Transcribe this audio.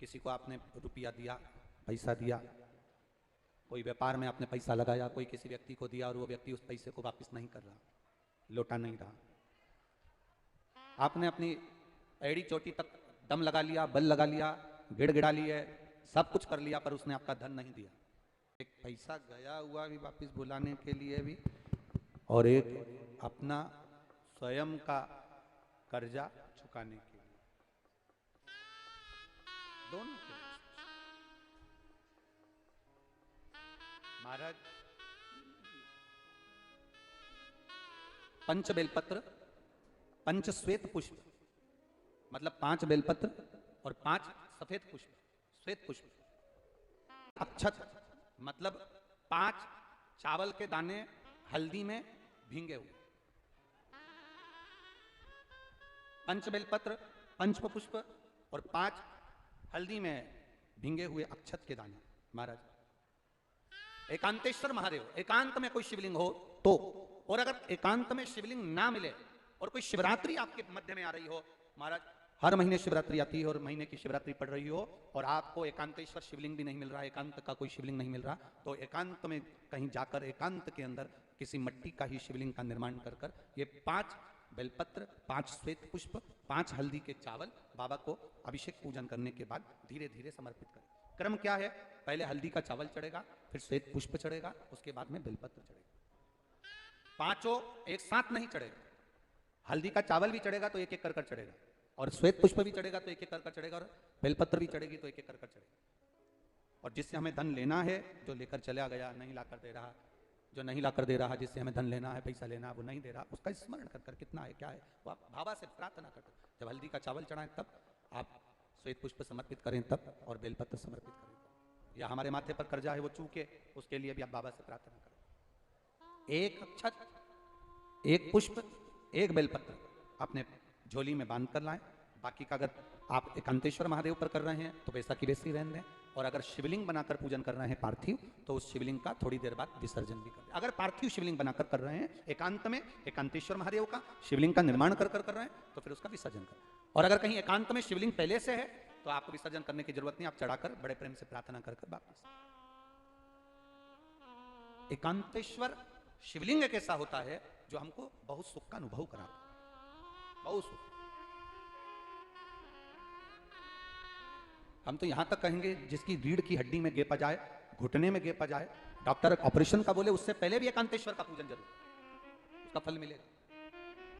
किसी को आपने रुपया दिया, पैसा दिया, कोई व्यापार में आपने पैसा लगाया, कोई किसी व्यक्ति को दिया और वो व्यक्ति उस पैसे को वापस नहीं कर रहा, लौटा नहीं रहा। आपने अपनी एड़ी चोटी तक दम लगा लिया, बल लगा लिया, गिड़गिड़ा लिए, सब कुछ कर लिया, पर उसने आपका धन नहीं दिया। एक पैसा गया हुआ भी वापस बुलाने के लिए भी, और एक अपना स्वयं का कर्जा चुकाने के लिए, दोनों के लिए। महाराज पंच बेलपत्र, पंच श्वेत पुष्प, मतलब 5 बेलपत्र और 5 सफेद पुष्प, श्वेत पुष्प, अक्षत मतलब 5 चावल के दाने हल्दी में भींगे हुए, पंच बेलपत्र, पंच पुष्प और 5 हल्दी में भींगे हुए अक्षत के दाने। महाराज एकांतेश्वर महादेव, एकांत में कोई शिवलिंग हो तो, और अगर एकांत में शिवलिंग ना मिले और कोई शिवरात्रि आपके मध्य में आ रही हो, महाराज हर महीने शिवरात्रि आती है और महीने की शिवरात्रि पड़ रही हो और आपको एकांतेश्वर शिवलिंग भी नहीं मिल रहा, एकांत का कोई शिवलिंग नहीं मिल रहा, तो एकांत में कहीं जाकर एकांत के अंदर किसी मिट्टी का ही शिवलिंग का निर्माण कर कर ये 5 बेलपत्र, 5 श्वेत पुष्प, 5 हल्दी के चावल बाबा को अभिषेक पूजन करने के बाद धीरे धीरे समर्पित करें। क्रम क्या है? पहले हल्दी का चावल चढ़ेगा, फिर श्वेत पुष्प चढ़ेगा, उसके बाद में बेलपत्र चढ़ेगा। पांचों एक साथ नहीं चढ़ेगा, हल्दी का चावल भी चढ़ेगा तो एक एक कर चढ़ेगा, और श्वेत पुष्प भी चढ़ेगा तो एक एक कर चढ़ेगा, और बेलपत्र भी चढ़ेगी तो एक एक कर चढ़ेगा। और जिससे हमें धन लेना है, जो लेकर चला गया नहीं लाकर दे रहा, जो नहीं लाकर दे रहा, जिससे हमें धन लेना है, पैसा लेना है, वो नहीं दे रहा, उसका स्मरण कर कर कितना है क्या है वो आप भावा से प्रार्थना करते। जब हल्दी का चावल चढ़ाएं तब आप श्वेत पुष्प समर्पित करें तब, और बेलपत्र समर्पित करें तब। या हमारे माथे पर कर्जा है वो चूके, उसके लिए भी आप बाबा से प्रार्थना करें। एक अक्षत, एक पुष्प, एक बेलपत्र अपने झोली में बांध कर लाएं। बाकी का अगर आप एकांतेश्वर महादेव पर कर रहे हैं तो वैसा की वैसी रहने दें, और अगर शिवलिंग बनाकर पूजन कर रहे हैं पार्थिव, तो उस शिवलिंग का थोड़ी देर बाद विसर्जन भी कर दें। अगर पार्थिव शिवलिंग बनाकर कर रहे हैं एकांत में एकांतेश्वर महादेव का शिवलिंग का निर्माण कर रहे हैं तो फिर उसका विसर्जन करें। और अगर कहीं एकांत में शिवलिंग पहले से है तो आपको विसर्जन करने की जरूरत नहीं, आप चढ़ाकर बड़े प्रेम से प्रार्थना कर वापस। एकांतेश्वर शिवलिंग एक ऐसा होता है जो हमको बहुत सुख का अनुभव कराता है, बहुत सुख। हम तो यहां तक कहेंगे जिसकी रीढ़ की हड्डी में गेप आ जाए, घुटने में गेप आ जाए, डॉक्टर ऑपरेशन का बोले उससे पहले भी एकांतेश्वर का पूजन जरूर, उसका फल मिलेगा।